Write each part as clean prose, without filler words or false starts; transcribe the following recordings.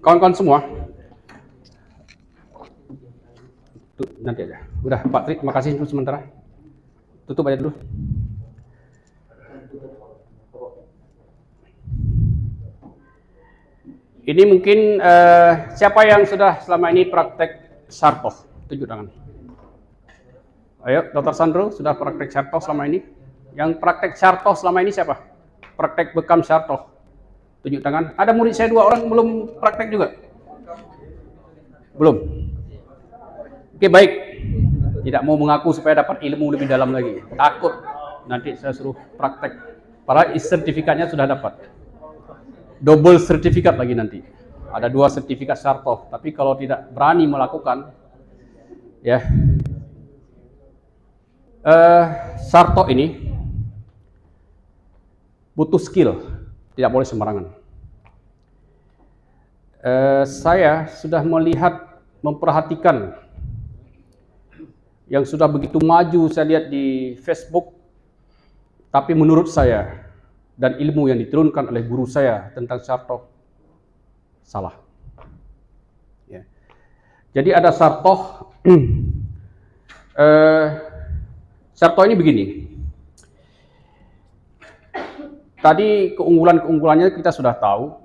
Kawan-kawan semua, nanti aja. Udah, Pak Tri, terima kasih untuk sementara. Tutup aja dulu. Ini mungkin siapa yang sudah selama ini praktek Sharpov? Tunjuk tangan. Ayo, Dr. Sandro, sudah praktek Sharpov selama ini? Yang praktek Sharpov selama ini siapa? Praktek bekam Sharpov. Tunjuk tangan. Ada murid saya 2 orang belum praktek juga? Belum. Oke, baik. Tidak mau mengaku supaya dapat ilmu lebih dalam lagi. Takut nanti saya suruh praktek. Padahal sertifikatnya sudah dapat. Double sertifikat lagi nanti. Ada 2 sertifikat Sharpov. Tapi kalau tidak berani melakukan, ya. Sharpov ini butuh skill, tidak boleh sembarangan. Saya sudah melihat, memperhatikan yang sudah begitu maju saya lihat di Facebook, tapi menurut saya dan ilmu yang diturunkan oleh guru saya tentang Sharpov salah. Ya. Jadi ada Sharpov, Sharpov ini begini. Tadi keunggulannya kita sudah tahu,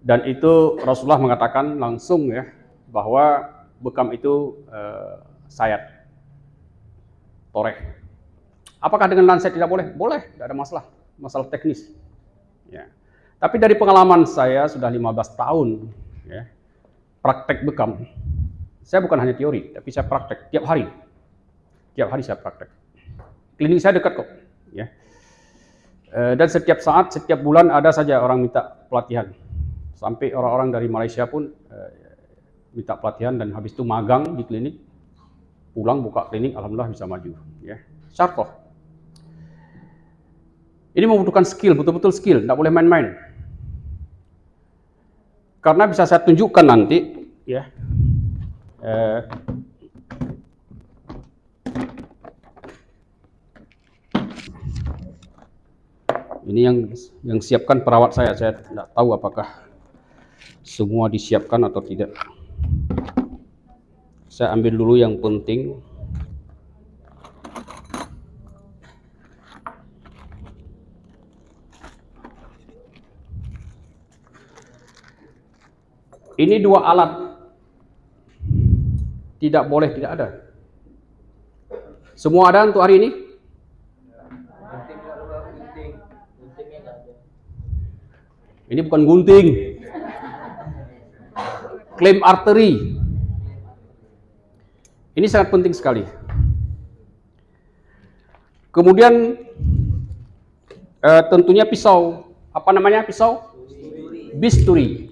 dan itu Rasulullah mengatakan langsung ya bahwa bekam itu sayat, toreh. Apakah dengan lancet tidak boleh? Boleh, tidak ada masalah teknis. Ya. Tapi dari pengalaman saya sudah 15 tahun ya, praktek bekam. Saya bukan hanya teori, tapi saya praktek tiap hari. Tiap hari saya praktek. Klinik saya dekat kok. Ya. Dan setiap saat, setiap bulan ada saja orang minta pelatihan. Sampai orang-orang dari Malaysia pun minta pelatihan dan habis itu magang di klinik, pulang buka klinik, alhamdulillah bisa maju. Ya. Sharpov. Ini membutuhkan skill, betul-betul skill, tidak boleh main-main. Karena bisa saya tunjukkan nanti, ya. Ini yang siapkan perawat saya tidak tahu apakah semua disiapkan atau tidak. Saya ambil dulu yang penting. Ini 2 alat. Tidak boleh tidak ada. Semua ada untuk hari ini? Ini bukan gunting. Klaim arteri. Ini sangat penting sekali. Kemudian tentunya pisau. Apa namanya pisau? Bisturi.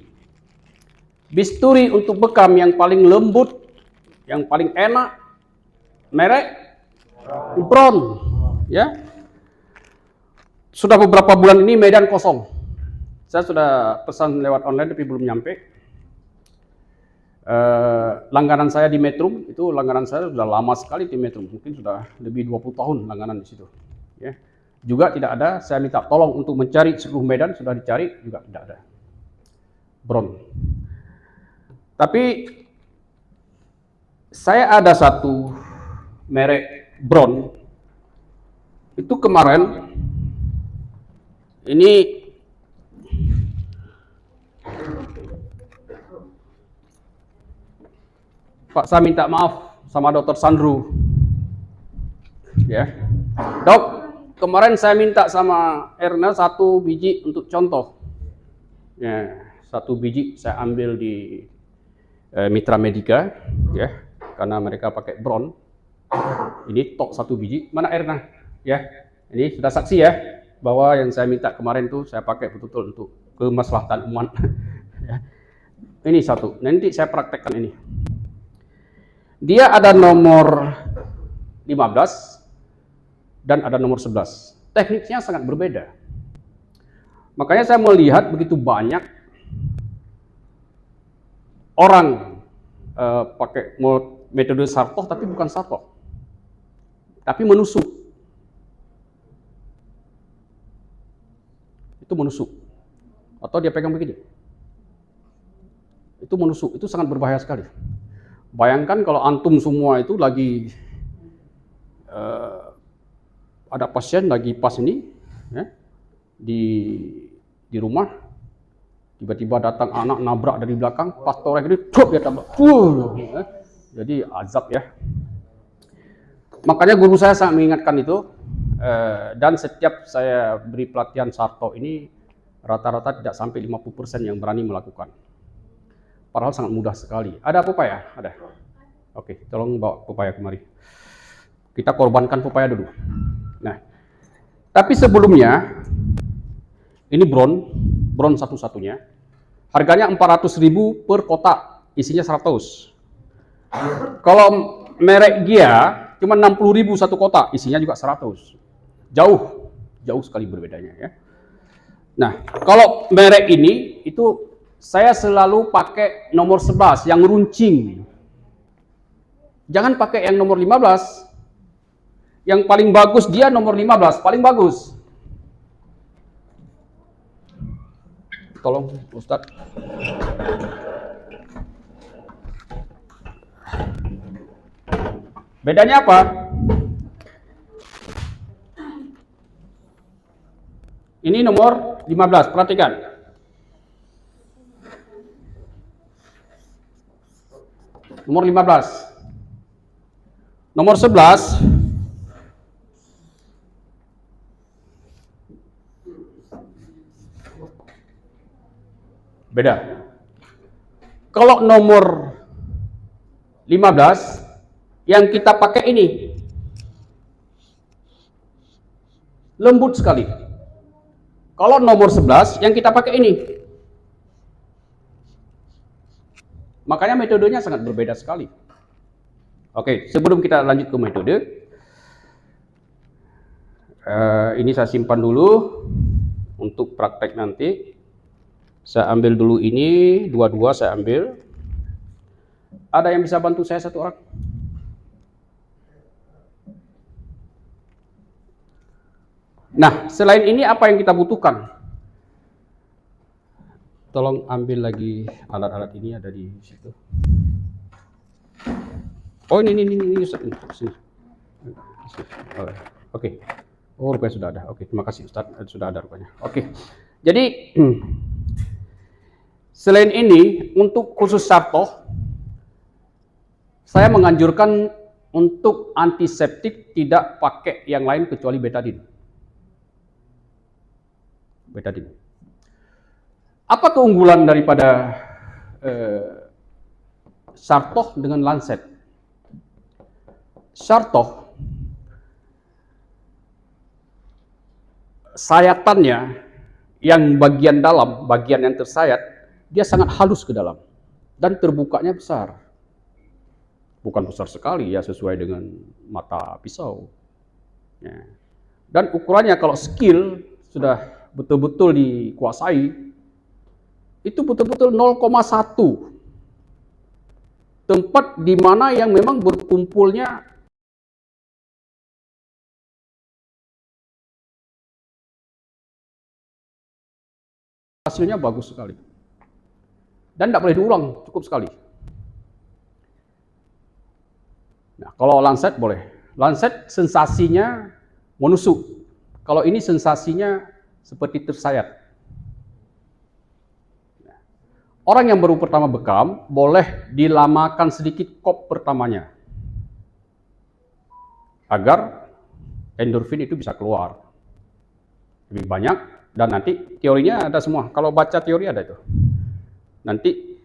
Bisturi untuk bekam yang paling lembut, yang paling enak, merek Bron. Ya. Sudah beberapa bulan ini Medan kosong. Saya sudah pesan lewat online tapi belum nyampe. Langganan saya di Metrum, itu langganan saya sudah lama sekali di Metrum, mungkin sudah lebih 20 tahun langganan di situ. Ya. Juga tidak ada, saya minta tolong untuk mencari seluruh Medan, sudah dicari, juga tidak ada. Bron. Tapi saya ada satu merek Bron, itu kemarin, ini Pak, saya minta maaf sama Dr. Sandro. Ya. Dok, kemarin saya minta sama Erna 1 biji untuk contoh. Ya, 1 biji saya ambil di Mitra Medica, ya, karena mereka pakai Bron. Ini tok 1 biji. Mana Erna? Ya, ini sudah saksi ya bahwa yang saya minta kemarin tuh saya pakai betul-betul untuk kemaslahatan umat. Ya. Ini 1. Nanti saya praktekkan ini. Dia ada nomor 15 dan ada nomor 11. Tekniknya sangat berbeda. Makanya saya melihat begitu banyak orang pakai metode Sharpov tapi bukan Sharpov. Tapi menusuk. Itu menusuk. Atau dia pegang begini. itu menusuk, itu sangat berbahaya sekali. Bayangkan kalau antum semua itu lagi ada pasien lagi pas ini ya, di rumah, tiba-tiba datang anak nabrak dari belakang, pas torek ini, dia tabrak, jadi azab ya. Makanya guru saya sangat mengingatkan itu, dan setiap saya beri pelatihan Sarto ini, rata-rata tidak sampai 50% yang berani melakukan. Padahal sangat mudah sekali. Ada pepaya? Ada. Oke, tolong bawa pepaya kemari. Kita korbankan pepaya dulu. Nah, tapi sebelumnya, ini bron satu-satunya. Harganya 400.000 per kotak, isinya 100. Kalau merek Gia, cuma 60.000 satu kotak, isinya juga 100. Jauh sekali berbedanya ya. Nah, kalau merek ini, itu saya selalu pakai nomor 11 yang runcing. Jangan pakai yang nomor 15. Yang paling bagus dia nomor 15, paling bagus. Tolong Ustadz. Bedanya apa? Ini nomor 15, perhatikan. Nomor 15. Nomor 11 beda. Kalau nomor 15 yang kita pakai ini lembut sekali. Kalau nomor 11 yang kita pakai ini, makanya metodenya sangat berbeda sekali. Oke, sebelum kita lanjut ke metode, ini saya simpan dulu untuk praktek nanti. Saya ambil dulu ini, dua-dua saya ambil. Ada yang bisa bantu saya satu orang? Nah, selain ini apa yang kita butuhkan? Tolong ambil lagi alat-alat ini, ada di situ. Oh ini Ustaz, sini. Oke. Oh rupanya sudah ada. Oke, terima kasih Ustaz, sudah ada rupanya. Oke. Jadi selain ini untuk khusus Sarto, saya menganjurkan untuk antiseptik tidak pakai yang lain kecuali betadine. Apa keunggulan daripada Sarto dengan Lancet? Sarto sayatannya yang bagian dalam, bagian yang tersayat, dia sangat halus ke dalam dan terbukanya besar. Bukan besar sekali ya, sesuai dengan mata pisau. Ya. Dan ukurannya kalau skill sudah betul-betul dikuasai, itu betul-betul 0,1. Tempat di mana yang memang berkumpulnya hasilnya bagus sekali. Dan tidak boleh diulang, cukup sekali. Nah, kalau Lancet boleh. Lancet sensasinya menusuk. Kalau ini sensasinya seperti tersayat. Orang yang baru pertama bekam, boleh dilamakan sedikit kop pertamanya. Agar endorfin itu bisa keluar lebih banyak, dan nanti teorinya ada semua. Kalau baca teori ada itu. Nanti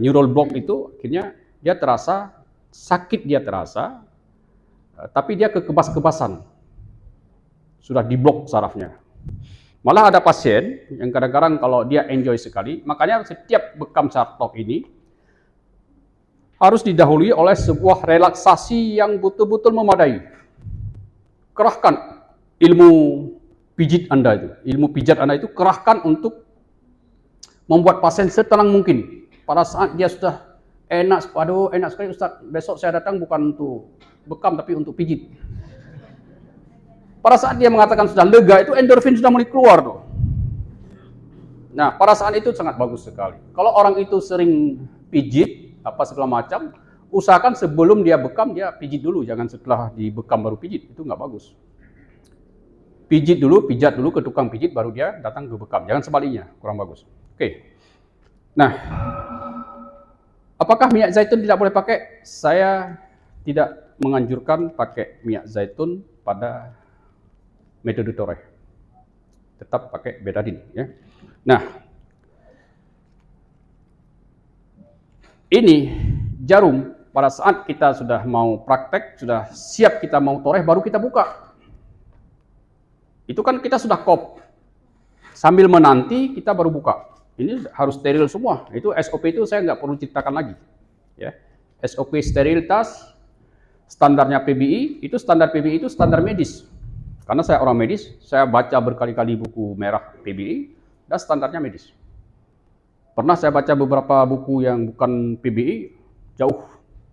neural block itu akhirnya dia terasa sakit, tapi dia kekebas-kebasan. Sudah diblok sarafnya. Malah ada pasien yang kadang-kadang kalau dia enjoy sekali, makanya setiap bekam Sarto ini harus didahului oleh sebuah relaksasi yang betul-betul memadai. Kerahkan ilmu pijit Anda itu, ilmu pijat Anda itu kerahkan untuk membuat pasien setenang mungkin. Pada saat dia sudah enak sekali Ustaz, besok saya datang bukan untuk bekam tapi untuk pijit. Pada saat dia mengatakan sudah lega, itu endorfin sudah mulai keluar tuh. Nah, pada saat itu sangat bagus sekali. Kalau orang itu sering pijit, apa segala macam, usahakan sebelum dia bekam, dia pijit dulu. Jangan setelah dibekam baru pijit, itu nggak bagus. Pijit dulu, pijat dulu ke tukang pijit, baru dia datang ke bekam. Jangan sebaliknya, kurang bagus. Oke. Nah, apakah minyak zaitun tidak boleh pakai? Saya tidak menganjurkan pakai minyak zaitun pada metode toreh. Tetap pakai betadine, ya. Nah, ini jarum pada saat kita sudah mau praktek, sudah siap kita mau toreh, baru kita buka. Itu kan kita sudah kop. Sambil menanti, kita baru buka. Ini harus steril semua. Itu SOP itu saya nggak perlu ceritakan lagi. Ya. SOP sterilitas, standarnya PBI, itu standar PBI itu standar medis. Karena saya orang medis, saya baca berkali-kali buku merah PBI, dan standarnya medis. Pernah saya baca beberapa buku yang bukan PBI, jauh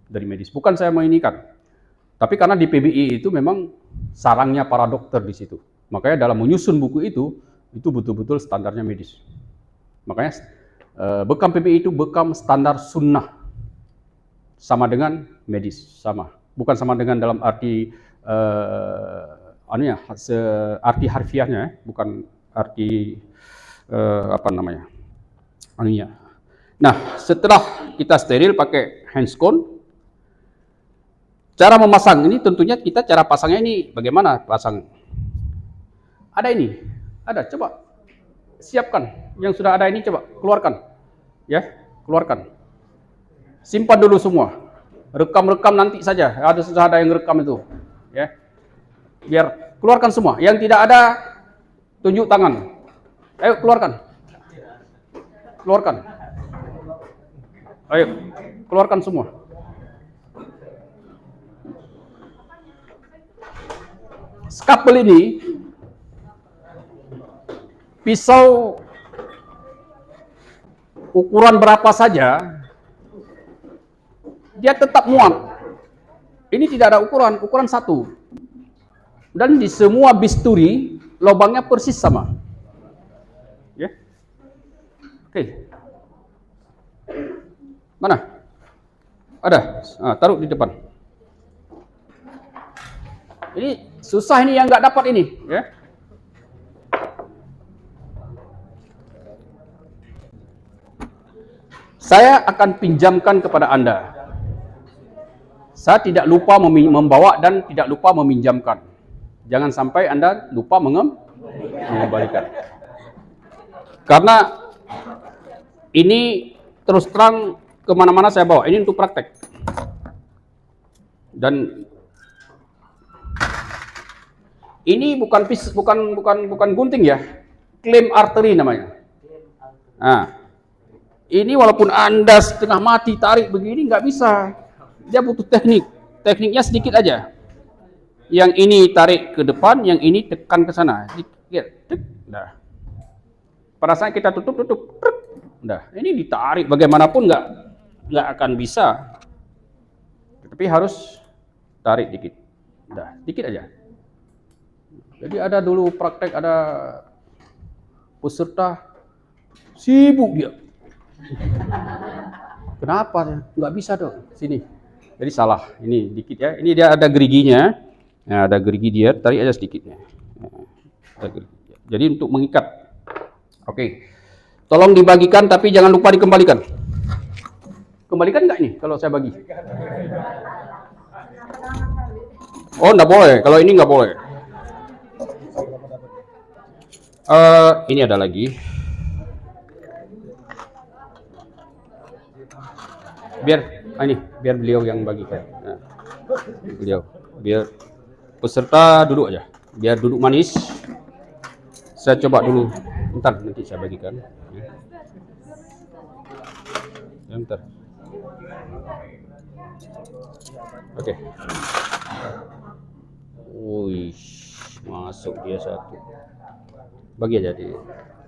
dari medis. Bukan saya menginikan. Tapi karena di PBI itu memang sarangnya para dokter di situ. Makanya dalam menyusun buku itu betul-betul standarnya medis. Makanya bekam PBI itu bekam standar sunnah. Sama dengan medis, sama. Bukan sama dengan dalam arti arti harfiahnya, bukan arti Nah, setelah kita steril pakai handscone, cara memasang ini tentunya cara pasangnya ini bagaimana pasang? Ada ini, ada, coba siapkan yang sudah ada ini, coba keluarkan, ya, keluarkan, simpan dulu semua, rekam nanti saja, sudah ada yang rekam itu, ya, biar keluarkan semua, yang tidak ada tunjuk tangan, ayo keluarkan, ayo keluarkan semua. Skapel ini pisau ukuran berapa saja, dia tetap muat. Ini tidak ada ukuran satu. Dan di semua bisturi, lubangnya persis sama. Ya. Oke. Mana? Ada. Taruh di depan. Ini susah ini yang nggak dapat ini. Ya. Saya akan pinjamkan kepada Anda. Saya tidak lupa membawa dan tidak lupa meminjamkan. Jangan sampai Anda lupa mengembalikan. Karena ini terus terang kemana-mana saya bawa. Ini untuk praktek. Dan ini bukan gunting ya. Klaim arteri namanya. Nah, ini walaupun Anda setengah mati tarik begini nggak bisa. Dia butuh teknik. Tekniknya sedikit aja. Yang ini tarik ke depan, yang ini tekan ke sana. Nah. Pada saat kita tutup. Nah, ini ditarik bagaimanapun nggak akan bisa. Tapi harus tarik dikit. Nah, dikit aja. Jadi ada dulu praktek, ada peserta sibuk dia. Kenapa? Nggak bisa dong. Sini. Jadi salah. Ini dikit ya. Ini dia ada geriginya. Nah, ada gerigi dia. Tarik aja sedikitnya. Nah, jadi untuk mengikat. Oke. Tolong dibagikan tapi jangan lupa dikembalikan. Kembalikan nggak ini kalau saya bagi? Oh, nggak boleh. Kalau ini nggak boleh. Ini ada lagi. Biar beliau yang bagikan. Nah, biar peserta duduk aja. Biar duduk manis. Saya coba dulu. Bentar, nanti saya bagikan. Ya, bentar. Oke. Wih, masuk dia satu. Bagi aja di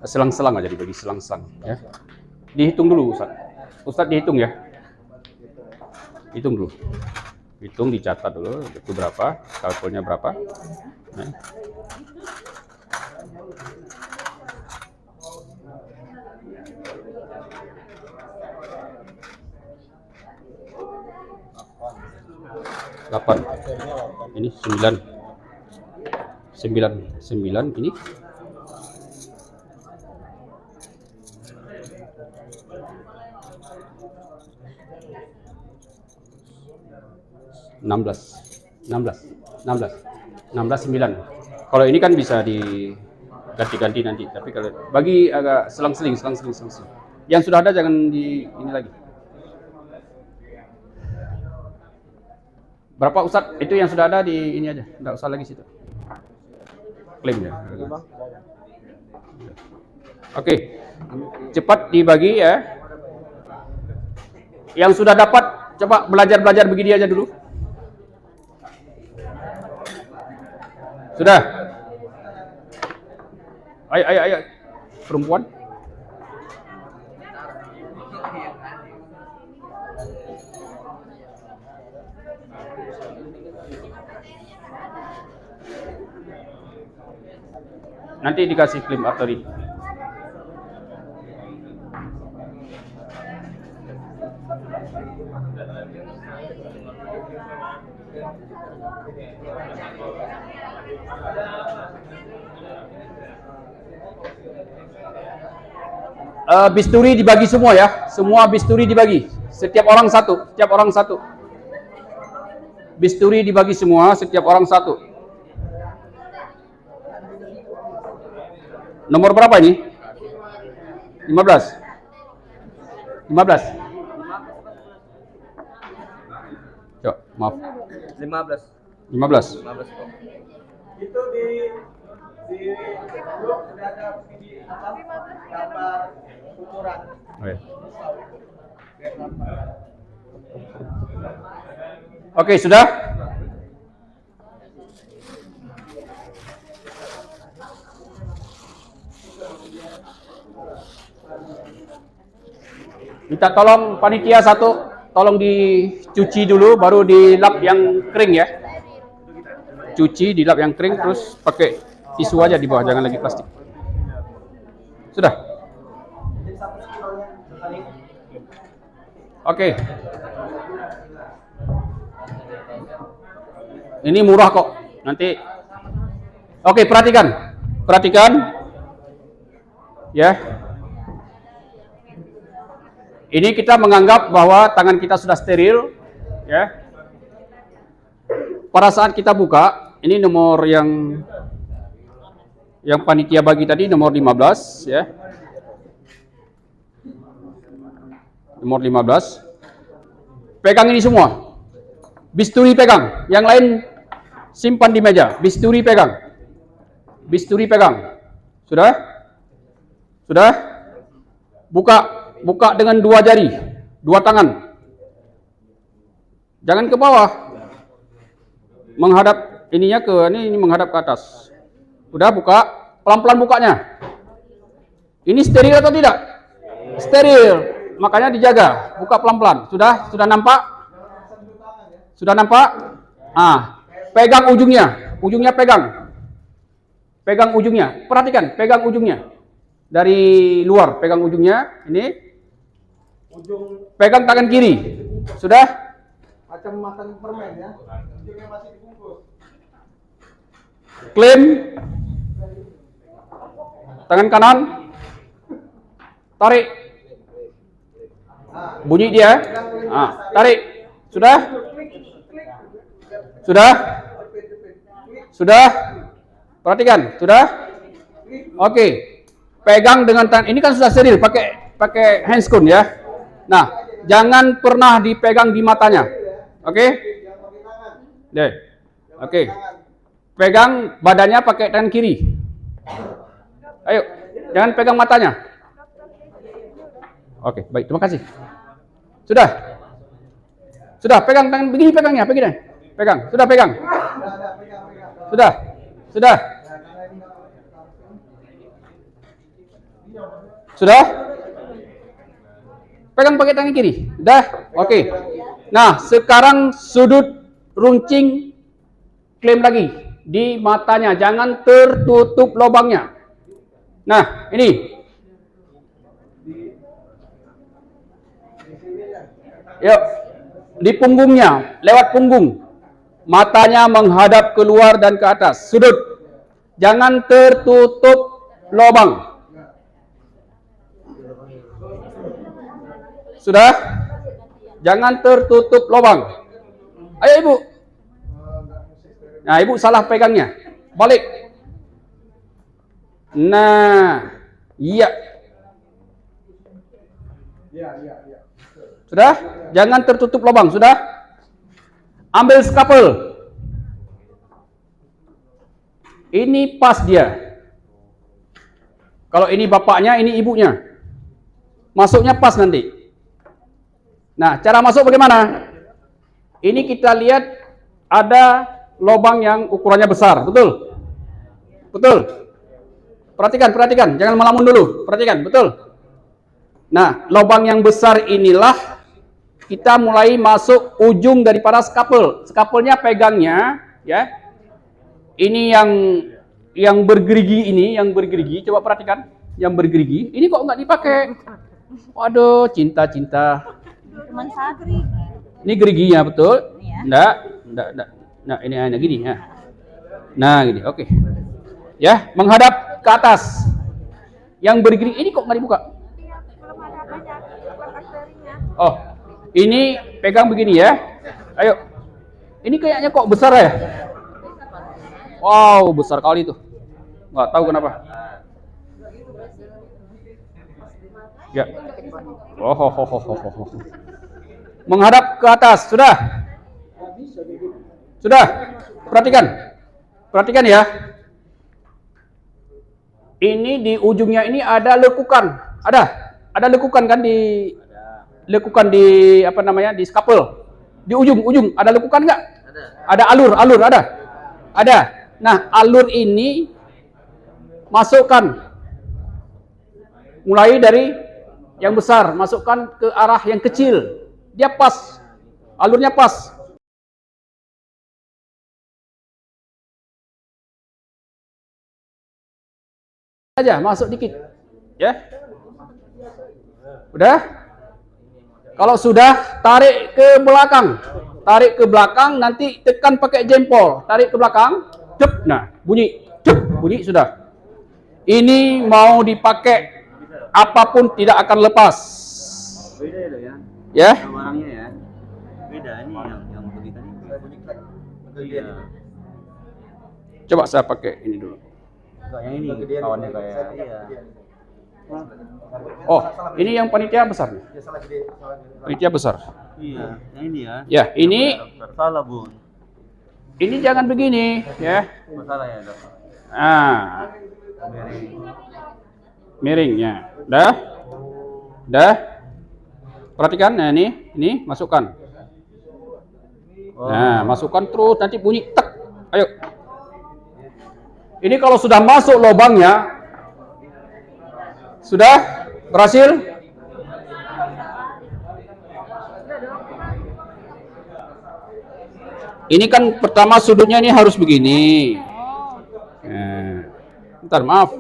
selang-selang aja dibagi selang-selang ya. Dihitung dulu Ustaz dihitung ya. Hitung dulu. Hitung dicatat dulu itu berapa, kalkulnya berapa. Nah. 8. Ini 9. 9 ini. Enam belas, 9. Kalau ini kan bisa diganti-ganti nanti, tapi kalau bagi agak selang-seling. Yang sudah ada jangan di ini lagi. Berapa Ustadz? Itu yang sudah ada di ini aja, enggak usah lagi situ. Klaim ya. Oke, cepat dibagi ya. Yang sudah dapat, coba belajar begini aja dulu. Sudah? Ayo, perempuan. Nanti dikasih klaim arteri. Bisturi dibagi semua ya. Semua bisturi dibagi. Setiap orang satu. Bisturi dibagi semua, setiap orang satu. Nomor berapa ini? 15. Coba, maaf. 15. Itu di grup sudah ada di atas gambar ukuran. Oke. Oke, sudah? Minta tolong panitia satu, tolong dicuci dulu baru dilap yang kering ya. Cuci, dilap yang kering, terus pakai tisu aja di bawah, jangan lagi plastik. Sudah? Oke. Ini murah kok. Nanti. Oke, perhatikan. Ya. Ini kita menganggap bahwa tangan kita sudah steril, ya. Pada saat kita buka, ini nomor yang panitia bagi tadi nomor 15, ya. Nomor 15. Pegang ini semua. Bisturi pegang. Yang lain simpan di meja. Bisturi pegang. Sudah? Buka dengan 2 jari, 2 tangan. Jangan ke bawah. Menghadap ininya ini menghadap ke atas. Udah buka, pelan-pelan bukanya. Ini steril atau tidak? Steril. Makanya dijaga. Buka pelan-pelan. Sudah nampak? Pegang ujungnya. Pegang ujungnya. Perhatikan, pegang ujungnya. Dari luar pegang ujungnya. Ini. Pegang tangan kiri. Sudah? Macam makan permen ya. Ujungnya masih dibungkus. Klaim. Tangan kanan. Tarik. Bunyi dia. Tarik. Sudah? Perhatikan, sudah? Oke. Pegang dengan tangan. Ini kan sudah steril, pakai handscoon ya. Nah, jangan pernah dipegang di matanya. Oke? Oke. Pegang badannya pakai tangan kiri. Ayo, jangan pegang matanya. Oke, baik, terima kasih. Sudah, pegang tangan begini pegangnya, begini. Pegang, sudah pegang. Sudah? Pegang pakai tangan kiri. Sudah? Oke. Nah, sekarang sudut runcing klaim lagi di matanya, jangan tertutup lubangnya. Nah, ini. Yuk, di punggungnya, lewat punggung. Matanya menghadap keluar dan ke atas, sudut. Jangan tertutup lubang. Sudah? Jangan tertutup lubang. Ayo ibu. Nah, ibu salah pegangnya. Balik. Nah, iya. Sudah? Jangan tertutup lubang, sudah? Ambil skapel. Ini pas dia. Kalau ini bapaknya, ini ibunya. Masuknya pas nanti. Nah, cara masuk bagaimana? Ini kita lihat ada lubang yang ukurannya besar, betul? Betul? Perhatikan, jangan melamun dulu. Perhatikan, betul? Nah, lubang yang besar inilah kita mulai masuk ujung daripada skapel. Skapelnya pegangnya, ya. Ini yang bergerigi ini, coba perhatikan, yang bergerigi. Ini kok nggak dipakai? Waduh, cinta. Cuman sagri. Ini geriginya, betul? Iya. Enggak. Nah, ini gini ya. Nah, gini, oke. Ya, menghadap ke atas. Yang bergerigi ini kok nggak dibuka? Oh, ini pegang begini ya. Ayo. Ini kayaknya kok besar ya? Wow, besar kali itu. Nggak tahu kenapa. Ya. Oh. Menghadap ke atas, sudah? Sudah? Perhatikan ya. Ini di ujungnya ini ada lekukan. Ada lekukan kan di lekukan di apa namanya? Di skapel. Di ujung ada lekukan enggak? Ada alur ada. Ada. Nah, alur ini masukkan mulai dari yang besar, masukkan ke arah yang kecil. Dia pas. Alurnya pas. Aja, masuk dikit. Ya. Udah? Kalau sudah, tarik ke belakang. Tarik ke belakang, nanti tekan pakai jempol. Tarik ke belakang. Cep. Nah, bunyi. Cep. Bunyi sudah. Ini mau dipakai apapun tidak akan lepas. Beda ya? Ya. Barangnya ya. Beda ini yang bunyi tadi. Iya. Coba saya pakai ini dulu. Enggak, yang ini kawannya kayak iya. Oh, ini yang panitia besar nih. Panitia besar. Iya, yang ini ya. Ya, ini salah, Bun. ini jangan begini, ya. Masalah ya, Dok. Ah. Miringnya. Dah. Perhatikan, nah ini masukkan. Nah, masukkan terus nanti bunyi tek. Ayo. Ini kalau sudah masuk lubangnya, sudah berhasil? Ini kan pertama sudutnya ini harus begini. Nah, bentar, maaf.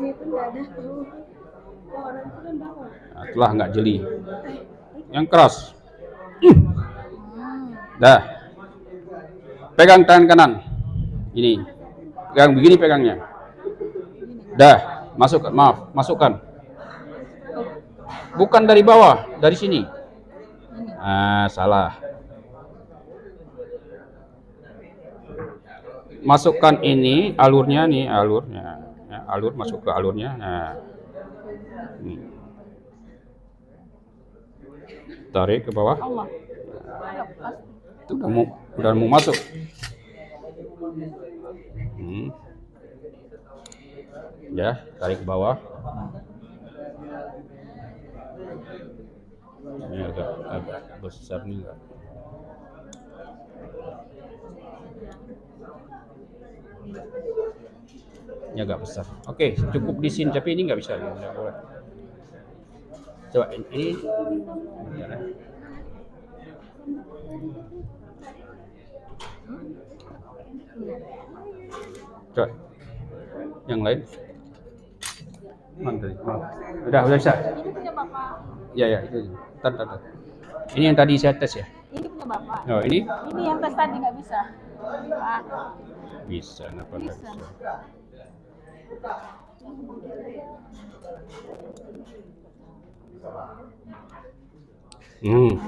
Nah, itulah nggak jeli. Yang keras. Dah. Pegang tangan kanan. Ini. Pegang begini pegangnya. Dah. Masukkan. Bukan dari bawah, dari sini. Ah, salah. Masukkan ini alurnya nih, alurnya. Ya, alur masuk ke alurnya. Nah. Tarik ke bawah. Itu udah mau masuk. Ya, tarik ke bawah. Ini agak besar nih enggak? Ini agak besar. Oke, cukup di sini, tapi ini nggak bisa. Nggak boleh. Coba ini. Coba. Yang lain. Udah bisa. Ya, itu. Tar. Ini yang tadi saya tes ya. Ini punya Bapak. Oh, ini Ini yang tes tadi nggak bisa. Pak, bisa, kenapa nggak bisa. bisa?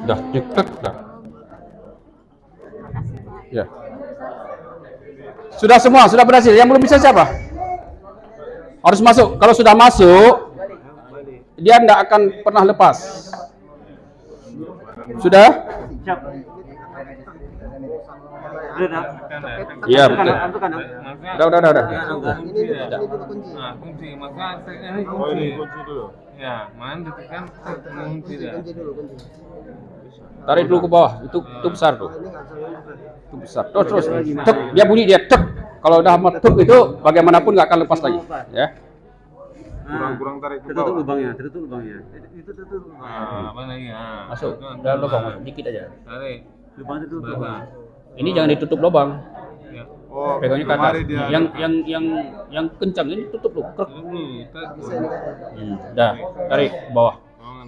Dah deket dah. Makasih Pak. Ya. Sudah semua, sudah berhasil. Yang belum bisa siapa? Harus masuk. Kalau sudah masuk, dia tidak akan pernah lepas. Sudah? Siap. Udah. Iya, betul. Tekan. Udah. Ini dulu kunci. Nah, kunci. Maka ini kunci. Ya, mana ditekan kunci dah. Kunci dulu kunci. Tarik dulu ke bawah. Itu besar tuh. Ini nggak salah. Itu besar. Terus. Tek. Dia bunyi dia tek. Kalau udah tek itu bagaimanapun nggak akan lepas lagi. Ya. Kurang tarik ke Tertutup bawah. lubangnya. Itu tutup. Nah, apa lagi? Nah, Masuk. Dalam lubang masuk dikit aja. Tarik. Lubang itu tutup. Nah, Ini jangan ditutup lubang. ya. Oh, Pegangnya ke atas. kemarin dia. Yang kencang ini tutup dulu. Krek. Ini Dah, tarik ke bawah. Jangan.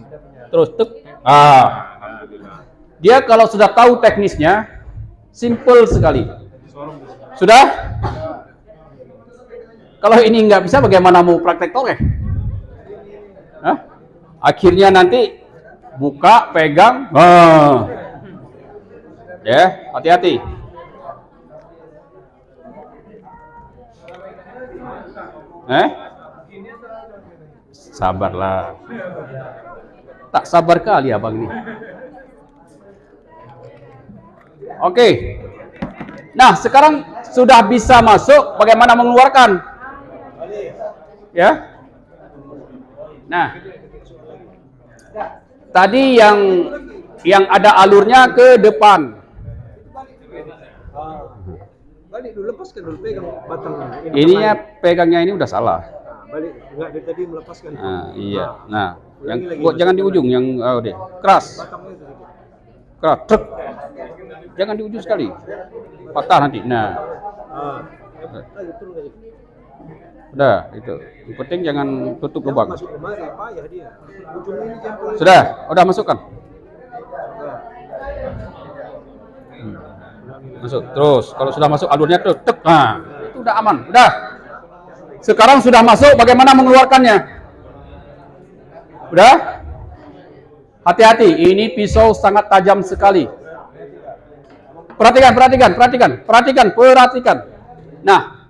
Terus tek. Alhamdulillah. Dia kalau sudah tahu teknisnya, simple sekali. Sudah? Kalau ini nggak bisa, bagaimana mau praktek toreh? Hah? Akhirnya nanti buka, pegang, ya, hati-hati. Sabarlah. Tak sabar kali abang ini. Oke. Nah, sekarang sudah bisa masuk, bagaimana mengeluarkan? Ya. Nah. Tadi yang ada alurnya ke depan. Balik dulu, lepaskan dulu, pegang batangnya. Ininya pegangnya ini udah salah. Balik, enggak dari tadi melepaskan. Nah, iya. Nah, yang jangan di ujung, yang deh. Keras. Batangnya itu sedikit. Keras. Truk. Jangan di ujung sekali. Patah nanti. Nah. Lagi turun lagi. Udah, itu. Yang penting jangan tutup lubang. Masuk kemari, payah dia. Ujung ini jempol. Sudah, udah masukkan. Masuk. Terus, kalau sudah masuk alurnya tuh, tek. Nah, itu udah aman. Udah. Sekarang sudah masuk, bagaimana mengeluarkannya? Udah? Hati-hati, ini pisau sangat tajam sekali. Perhatikan. Nah,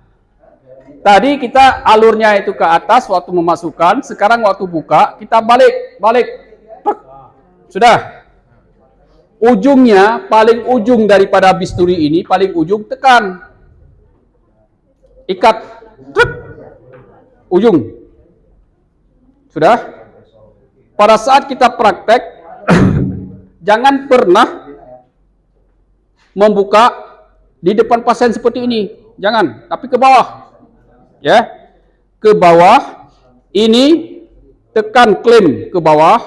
tadi kita alurnya itu ke atas waktu memasukkan, sekarang waktu buka, kita balik. Tek. Sudah. Ujungnya, paling ujung daripada bisturi ini, paling ujung tekan. Ikat. Truk. Ujung. Sudah? Pada saat kita praktek, jangan pernah membuka di depan pasien seperti ini. Jangan, tapi ke bawah. Ya. Ke bawah. Ini tekan klaim ke bawah.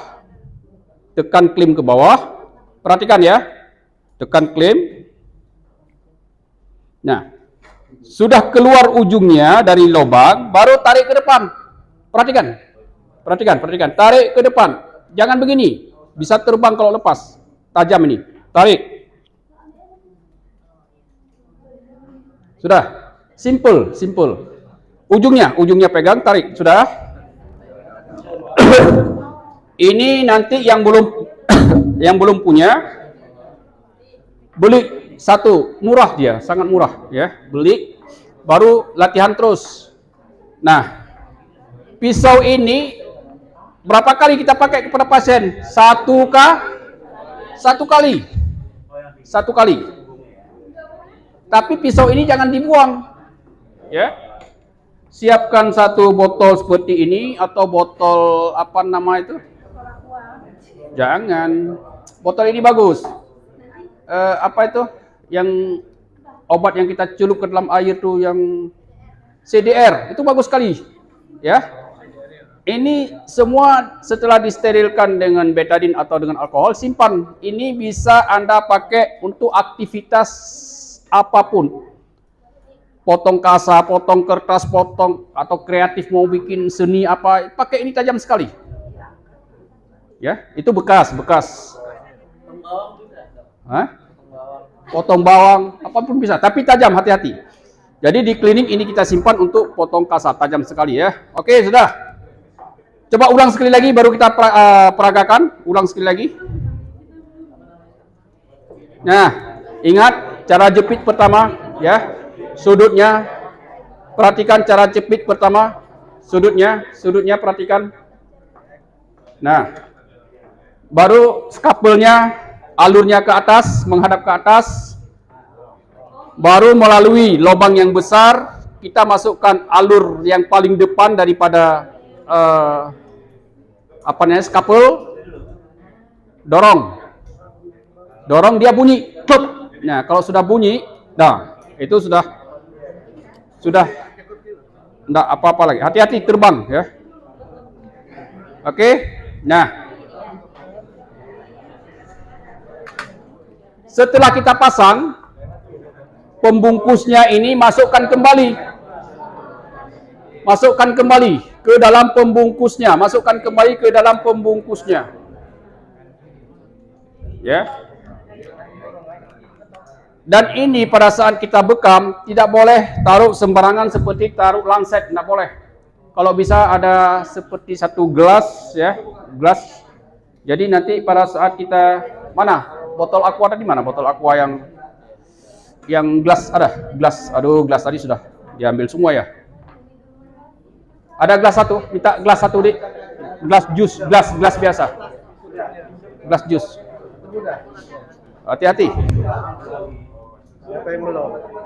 Perhatikan ya. Tekan klaim. Nah, sudah keluar ujungnya dari lubang, baru tarik ke depan. Perhatikan. Tarik ke depan. Jangan begini. Bisa terbang kalau lepas. Tajam ini. Tarik. Sudah. Simple. Ujungnya pegang, tarik. Sudah. Ini nanti yang belum punya, beli satu, murah dia, sangat murah ya. Beli, baru latihan terus. Nah, pisau ini berapa kali kita pakai kepada pasien? Satu kali. Tapi pisau ini jangan dibuang. Ya. Siapkan satu botol seperti ini atau botol apa nama itu? Jangan. Botol ini bagus. Apa itu? Yang obat yang kita celup ke dalam air tuh yang CDR, itu bagus sekali. Ya. Ini semua setelah disterilkan dengan betadin atau dengan alkohol, simpan. Ini bisa Anda pakai untuk aktivitas apapun. Potong kasa, potong kertas, atau kreatif mau bikin seni apa, pakai ini tajam sekali. Ya, itu bekas. Hah? Potong bawang, apapun bisa, tapi tajam, hati-hati. Jadi di klinik ini kita simpan untuk potong kasar, tajam sekali ya. Oke, sudah. Coba ulang sekali lagi, baru kita peragakan. Ulang sekali lagi. Nah, ingat cara jepit pertama, ya. Sudutnya, perhatikan cara jepit pertama. Sudutnya perhatikan. Nah, baru skapelnya, alurnya ke atas, menghadap ke atas. Baru melalui lubang yang besar, kita masukkan alur yang paling depan daripada skapel. Dorong dia bunyi. Klop. Nah, kalau sudah bunyi, nah, itu sudah enggak apa-apa lagi. Hati-hati terbang ya. Oke. Nah, setelah kita pasang, pembungkusnya ini masukkan kembali ke dalam pembungkusnya. Ya. Dan ini pada saat kita bekam tidak boleh taruh sembarangan seperti taruh lancet, tidak boleh. Kalau bisa ada seperti satu gelas ya, gelas. Jadi nanti pada saat kita mana botol aqua tadi, mana botol aqua yang gelas, ada gelas. Aduh, gelas tadi sudah diambil semua ya. Ada gelas satu, minta gelas satu, Dik. Gelas jus, gelas biasa. Gelas jus. Hati-hati.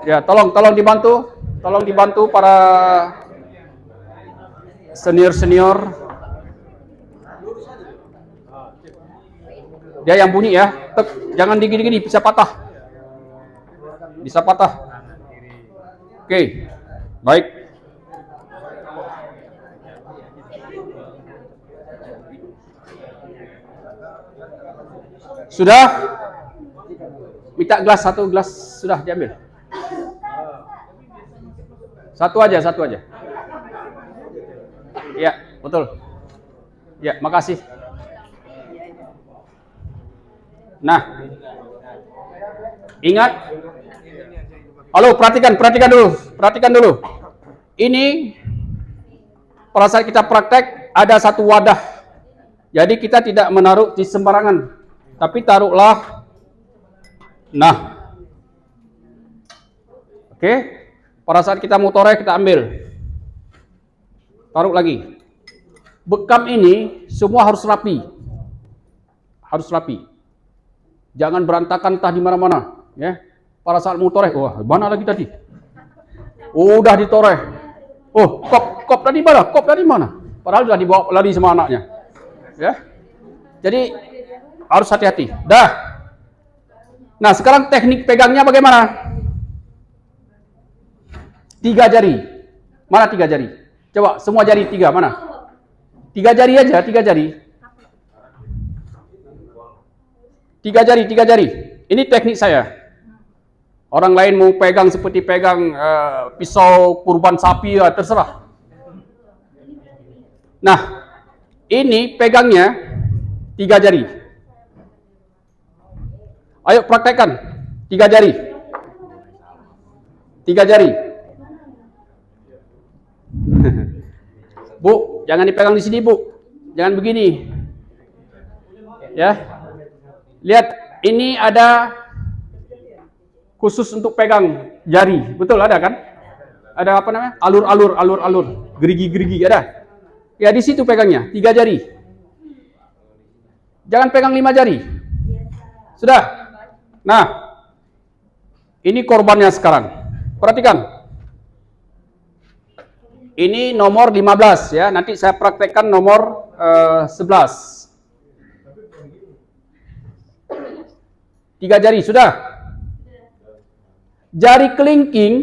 Ya, tolong dibantu para senior. Dia yang bunyi ya. Jangan digini-gini, bisa patah. Oke. Baik. Sudah? Minta gelas satu, gelas sudah diambil. Satu aja. Ya, betul. Ya, makasih. Nah, ingat. Halo, perhatikan dulu. Ini pada saat kita praktek ada satu wadah. Jadi kita tidak menaruh di sembarangan, tapi taruhlah. Nah, oke. Pada saat kita mau toreh, kita ambil. Taruh lagi. Bekam ini semua harus rapi. Jangan berantakan entah di mana-mana, ya. Pada saat mau toreh, wah, mana lagi tadi? Udah ditoreh. Oh, kop tadi mana? Kop tadi mana? Padahal sudah dibawa lari sama anaknya. Ya. Jadi harus hati-hati. Dah. Nah, sekarang teknik pegangnya bagaimana? 3 jari. Mana 3 jari? Coba semua jari 3 mana? 3 jari aja, 3 jari. 3 jari. Ini teknik saya. Orang lain mau pegang seperti pegang pisau kurban sapi, ya terserah. Nah, ini pegangnya 3 jari. Ayo praktekkan. 3 jari. Bu, jangan dipegang di sini, Bu. Jangan begini. Ya. Lihat, ini ada khusus untuk pegang jari. Betul, ada kan? Ada apa namanya? Alur. Gerigi ada. Ya, di situ pegangnya, 3 jari. Jangan pegang 5 jari. Sudah. Nah, ini korbannya sekarang. Perhatikan. Ini nomor 15 ya. Nanti saya praktekkan nomor 11. 3 jari sudah. Jari kelingking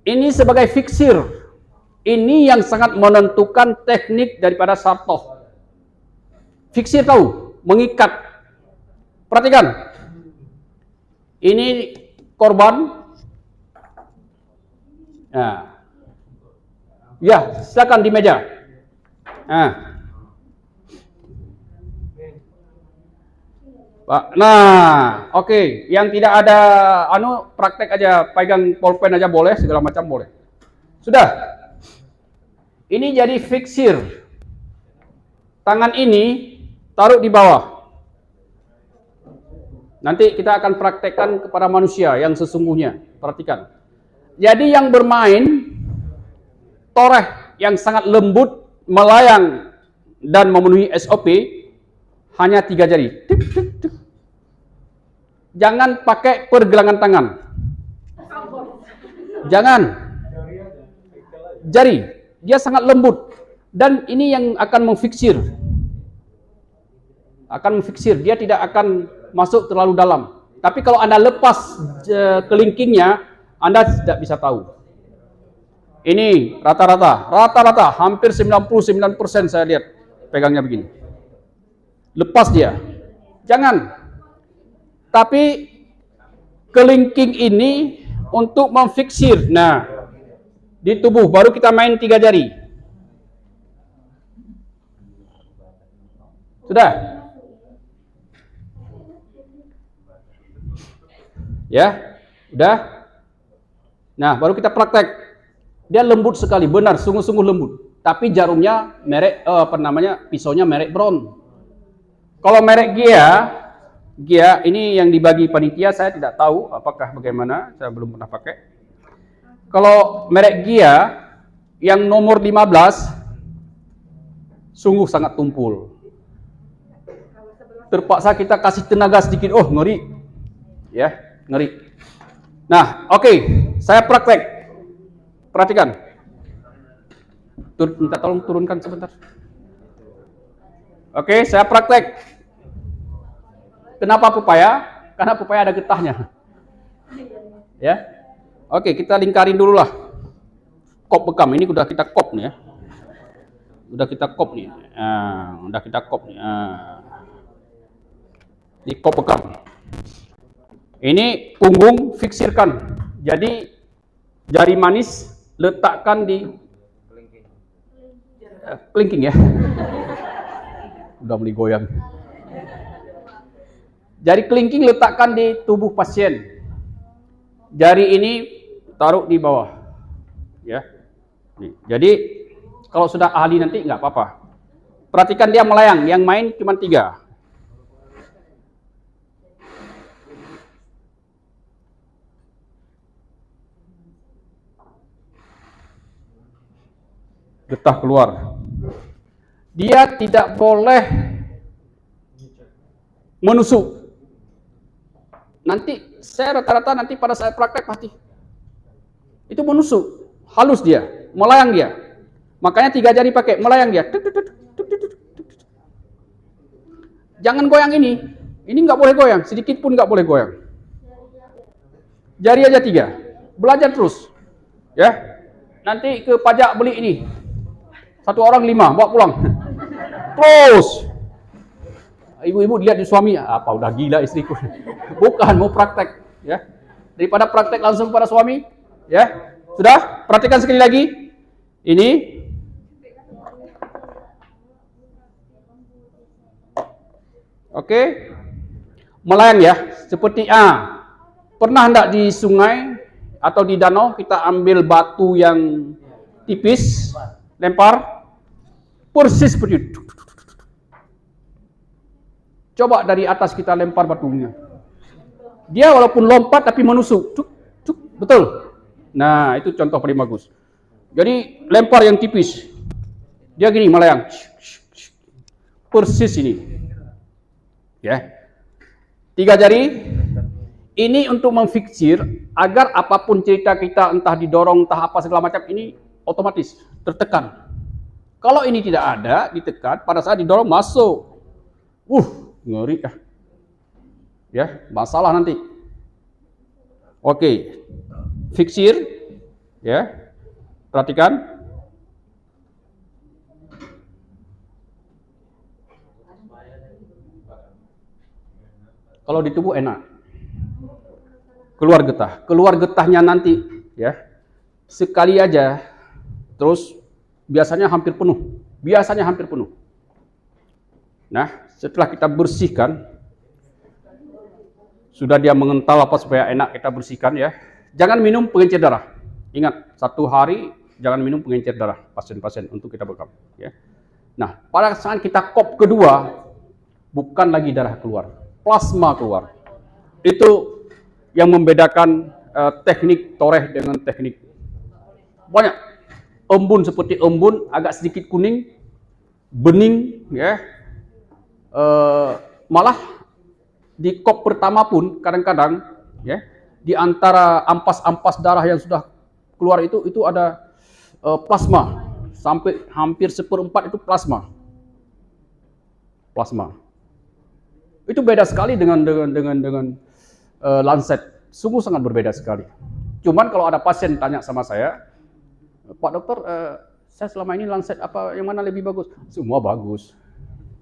ini sebagai fiksir. Ini yang sangat menentukan teknik daripada sartoh. Fiksir tahu, mengikat. Perhatikan. Ini korban. Nah. Ya, silakan di meja. Nah. Pak. Nah, oke. Yang tidak ada praktek aja, pegang pulpen aja boleh, segala macam boleh. Sudah. Ini jadi fiksir. Tangan ini taruh di bawah. Nanti kita akan praktekkan kepada manusia yang sesungguhnya. Perhatikan. Jadi yang bermain toreh yang sangat lembut, melayang dan memenuhi SOP hanya 3 jari. Tuk, tuk, tuk. Jangan pakai pergelangan tangan. Jangan. Jari. Dia sangat lembut. Dan ini yang akan memfiksir. Dia tidak akan masuk terlalu dalam. Tapi kalau Anda lepas kelingkingnya, Anda tidak bisa tahu. Ini rata-rata hampir 99% saya lihat pegangnya begini. Lepas dia. Jangan. Tapi kelingking ini untuk memfiksir. Nah, di tubuh baru kita main 3 jari. Sudah? Ya? Udah? Nah, baru kita praktek. Dia lembut sekali, benar, sungguh-sungguh lembut. Tapi jarumnya merek pisaunya merek Brown. Kalau merek Gia ini yang dibagi panitia, saya tidak tahu apakah bagaimana, saya belum pernah pakai. Kalau merek Gia yang nomor 15 sungguh sangat tumpul. Terpaksa kita kasih tenaga sedikit, ngeri. Ya, ngeri. Nah, oke, saya praktek. Perhatikan. Minta tolong turunkan sebentar. Oke, saya praktek. Kenapa pepaya? Karena pepaya ada getahnya. Ya. Oke, kita lingkarin dulu lah. Kop bekam ini udah kita kop nih ya. Udah kita kop nih. Ini kop bekam. Ini punggung fiksirkan. Jadi jari manis letakkan di kelingking ya. Udah mulai goyang. Jari kelingking letakkan di tubuh pasien. Jari ini taruh di bawah. Ya. Nih. Jadi kalau sudah ahli nanti nggak apa-apa. Perhatikan dia melayang, yang main cuma 3. Getah keluar. Dia tidak boleh menusuk. Nanti saya rata-rata nanti pada saat praktek pasti itu menusuk, halus dia, melayang dia. Makanya 3 jari pakai, melayang dia. Jangan goyang ini nggak boleh goyang, sedikit pun nggak boleh goyang. Jari aja 3, belajar terus, ya. Nanti ke pajak beli ini, 1 orang 5, bawa pulang. Terus. Ibu-ibu lihat di suami, apa udah gila istriku. Bukan, mau praktek. Ya. Daripada praktek langsung pada suami. Ya. Sudah? Perhatikan sekali lagi. Ini. Oke. Melayang ya. Seperti pernah enggak di sungai atau di danau kita ambil batu yang tipis, lempar. Persis seperti itu. Coba dari atas kita lempar batunya. Dia walaupun lompat tapi menusuk. Betul. Nah, itu contoh paling bagus. Jadi lempar yang tipis. Dia gini melayang. Persis ini. Ya. 3 jari. Ini untuk memfiksir agar apapun cerita kita entah didorong entah apa segala macam ini otomatis tertekan. Kalau ini tidak ada, ditekan pada saat didorong masuk. Ngeri ya. Ya, masalah nanti. Oke. Fiksir ya. Perhatikan. Kalau di tubuh enak. Keluar getah. Keluar getahnya nanti ya. Sekali aja. Terus biasanya hampir penuh. Nah, setelah kita bersihkan, sudah dia mengental apa supaya enak kita bersihkan ya. Jangan minum pengencer darah. Ingat, 1 hari jangan minum pengencer darah pasien-pasien untuk kita bekam. Ya. Nah, pada saat kita kop kedua, bukan lagi darah keluar, plasma keluar. Itu yang membedakan teknik toreh dengan teknik. Banyak embun seperti embun, agak sedikit kuning, bening, ya. Malah di kop pertama pun kadang-kadang, ya, di antara ampas-ampas darah yang sudah keluar itu ada plasma, sampai hampir 1/4 itu plasma. Itu beda sekali dengan Lancet, sungguh sangat berbeda sekali. Cuman kalau ada pasien tanya sama saya, Pak Dokter, saya selama ini Lancet apa yang mana lebih bagus? Semua bagus.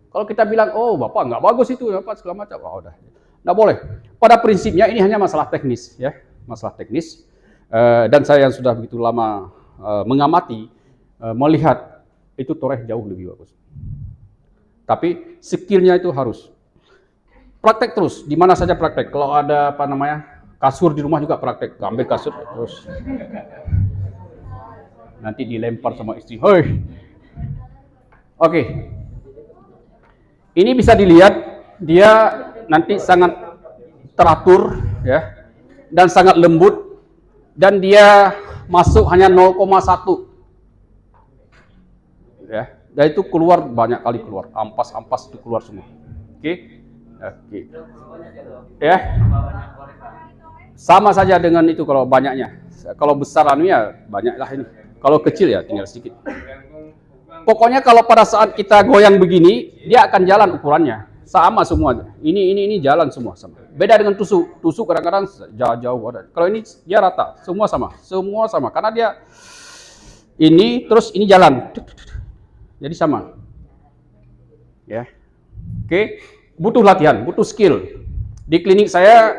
Kalau kita bilang, oh Bapak nggak bagus itu, Bapak segala macam, oh, udah. Nggak boleh. Pada prinsipnya ini hanya masalah teknis, ya, masalah teknis. Dan saya yang sudah begitu lama mengamati, melihat itu toreh jauh lebih bagus. Tapi skillnya itu harus praktek terus, di mana saja praktek. Kalau ada kasur di rumah juga praktek, ambil kasur terus. Nanti dilempar sama istri, hoi. Oke. Ini bisa dilihat, dia nanti sangat teratur, ya, dan sangat lembut, dan dia masuk hanya 0,1, ya, dan itu keluar banyak kali keluar, ampas-ampas itu keluar semua. Oke, ya, sama saja dengan itu kalau banyaknya. Kalau besar ya banyaklah ini. Kalau kecil ya tinggal sedikit. Pokoknya kalau pada saat kita goyang begini, dia akan jalan ukurannya. Sama semua. Ini jalan semua sama. Beda dengan tusuk. Tusuk kadang-kadang jauh ada. Kalau ini dia rata, semua sama. Semua sama karena dia ini terus ini jalan. Jadi sama. Ya. Oke, butuh latihan, butuh skill. Di klinik saya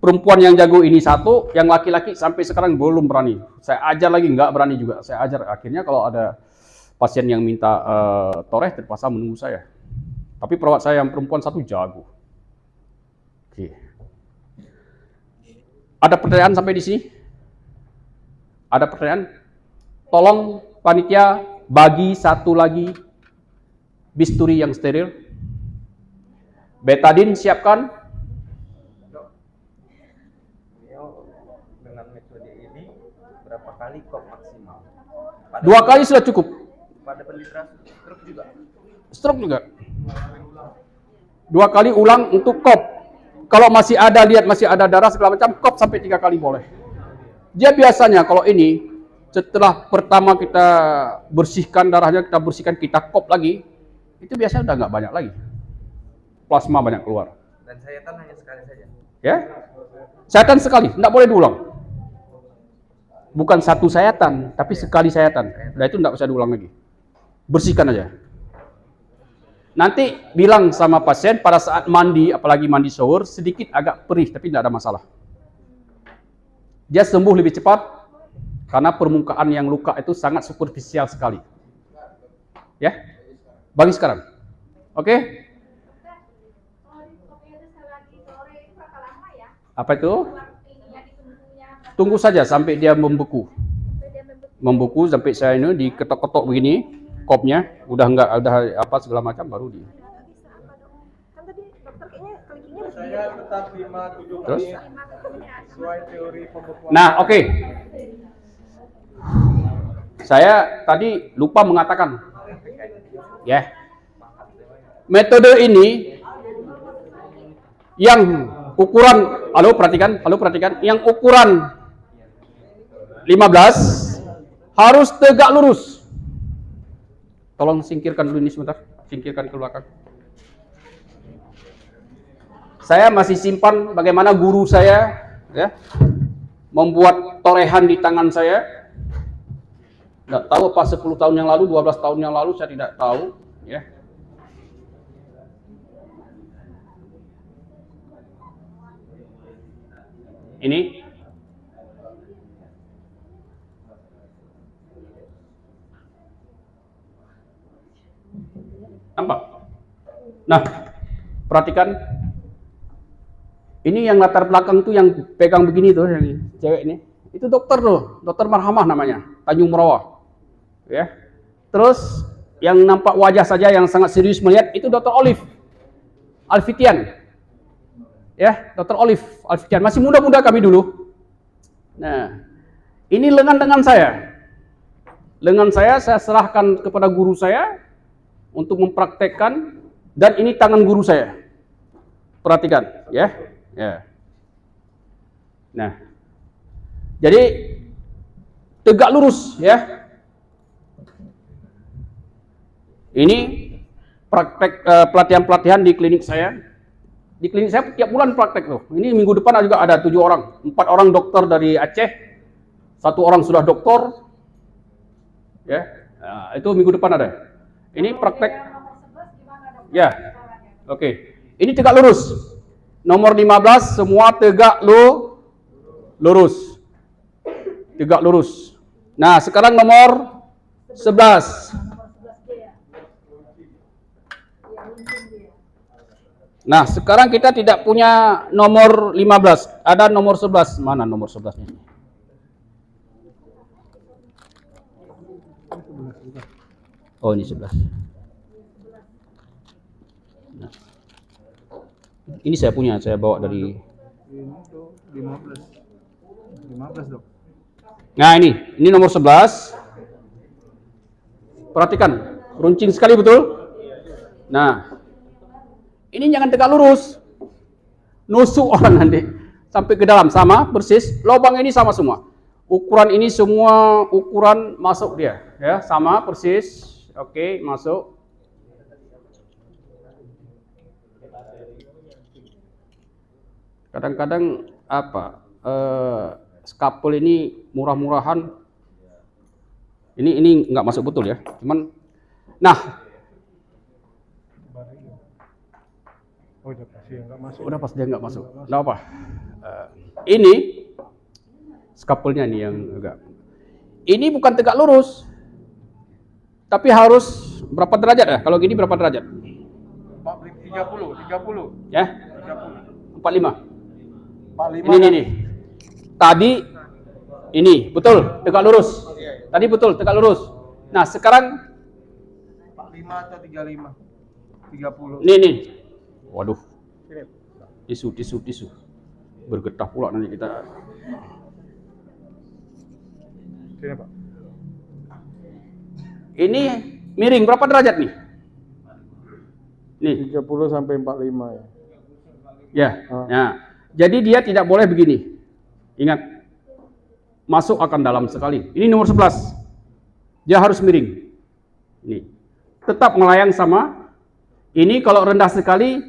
perempuan yang jago ini satu, yang laki-laki sampai sekarang belum berani. Saya ajar lagi nggak berani juga. Saya ajar akhirnya kalau ada pasien yang minta toreh terpaksa menunggu saya. Tapi perawat saya yang perempuan satu jago. Oke. Ada pertanyaan sampai di sini? Ada pertanyaan? Tolong panitia bagi satu lagi bisturi yang steril. Betadine siapkan. Dengan metode ini berapa kali kop maksimal? 2 kali sudah cukup. Pada penderita stroke juga. Stroke juga. 2 kali ulang untuk kop. Kalau masih ada darah segala macam, kop sampai 3 kali boleh. Dia biasanya kalau ini setelah pertama kita bersihkan darahnya, kita kop lagi, itu biasanya udah nggak banyak lagi. Plasma banyak keluar. Dan sayatan hanya sekali saja. Ya, sayatan sekali, nggak boleh diulang. Bukan satu sayatan, tapi sekali sayatan. Nah itu nggak usah diulang lagi. Bersihkan aja. Nanti bilang sama pasien pada saat mandi, apalagi mandi shower, sedikit agak perih, tapi tidak ada masalah. Dia sembuh lebih cepat, karena permukaan yang luka itu sangat superficial sekali. Ya, bagi sekarang. Oke? Apa itu? Tunggu saja sampai dia membeku. Membeku sampai saya ini diketok-ketok begini. Kopnya udah segala macam baru di. Kan tadi dokter kayaknya kliniknya Saya tetap 5-7 Terus? menit sesuai teori pembekuan. Nah, oke. Saya tadi lupa mengatakan, ya, metode ini yang ukuran, halo perhatikan, yang ukuran 15 harus tegak lurus. Tolong singkirkan dulu ini sebentar, singkirkan ke belakang. Saya masih simpan bagaimana guru saya, ya, membuat torehan di tangan saya. Nggak tahu apa 10 tahun yang lalu, 12 tahun yang lalu, saya tidak tahu, ya. Ini nampak? Nah, perhatikan Ini yang latar belakang tuh yang pegang begini tuh, yang cewek ini. Itu dokter tuh, dokter Marhamah namanya, Tanjung Merawah. Ya. Terus yang nampak wajah saja yang sangat serius melihat itu dokter Olive Alfitian. Ya, dokter Olive Alfitian. Masih muda-muda kami dulu. Nah, ini lengan saya. Lengan saya serahkan kepada guru saya untuk mempraktekkan, dan ini tangan guru saya. Perhatikan, ya. Ya. Nah, jadi tegak lurus, ya. Ini praktek pelatihan-pelatihan di klinik saya. Di klinik saya tiap bulan praktek tuh. Ini minggu depan juga ada 7 orang, 4 orang dokter dari Aceh, 1 orang sudah doktor, ya. Nah, itu minggu depan ada. Ini praktek. Ya, oke. Ini tegak lurus. Nomor 15 semua tegak lurus. Tegak lurus. Nah, sekarang nomor 11. Nah, sekarang kita tidak punya nomor 15. Ada nomor 11. Mana nomor 11-nya? Oh, ini 11. Nah. Ini saya punya, saya bawa dari Ini tuh 15. 15, Dok. Nah, ini nomor 11. Perhatikan, runcing sekali betul? Nah, ini jangan tegak lurus. Nusuk orang nanti sampai ke dalam, sama persis. Lubang ini sama semua. Ukuran ini semua ukuran masuk dia, ya, sama persis. Oke, masuk. Kadang-kadang apa? Skapul ini murah-murahan. Ini nggak masuk betul ya. Cuman, nah. Oh, udah pasti nggak masuk. Udah pas dia nggak masuk. Nggak apa. Ini skapulnya nih yang agak. Ini bukan tegak lurus, tapi harus berapa derajat ya? Kalau gini berapa derajat? 30. Ya? 45. 45. Ini. Tadi ini betul tegak lurus. Tadi betul tegak lurus. Nah, sekarang 45 atau 35? 30. Nih. Waduh. Tisu. Bergetah pula nanti kita. Sini, Pak. Ini miring berapa derajat nih? Nih. 30 sampai 45 ya. Ya. Nah, jadi dia tidak boleh begini. Ingat. Masuk akan dalam sekali. Ini nomor 11. Dia harus miring. Ini. Tetap melayang sama. Ini kalau rendah sekali,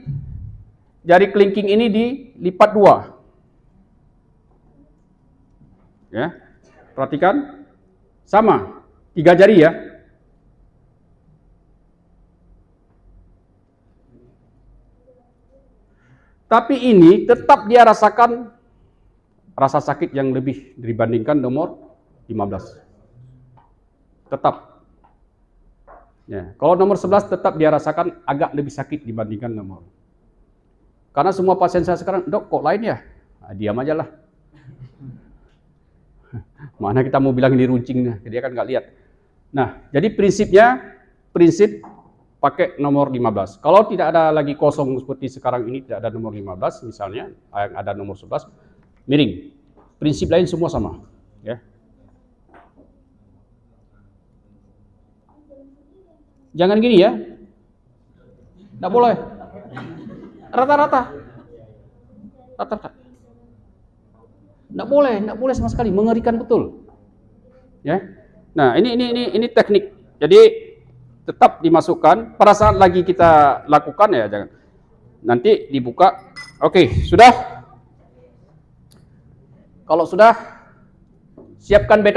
jari kelingking ini dilipat 2. Ya. Perhatikan. Sama. 3 jari ya. Tapi ini tetap dia rasakan rasa sakit yang lebih dibandingkan nomor 15. Tetap. Ya, kalau nomor 11 tetap dia rasakan agak lebih sakit dibandingkan nomor. Karena semua pasien saya sekarang, "Dok, kok lain ya?" Nah, diam aja lah. Mana kita mau bilang ini runcingnya, dia kan nggak lihat. Nah, jadi prinsip pakai nomor 15. Kalau tidak ada lagi kosong seperti sekarang ini, tidak ada nomor 15 misalnya, yang ada nomor 11, miring. Prinsip lain semua sama, ya. Jangan gini ya. Nggak boleh. Rata-rata. Nggak boleh sama sekali, mengerikan betul. Ya. Nah, ini teknik. Jadi tetap dimasukkan pada saat lagi kita lakukan ya, jangan. Nanti dibuka. Oke, sudah. Kalau sudah, siapkan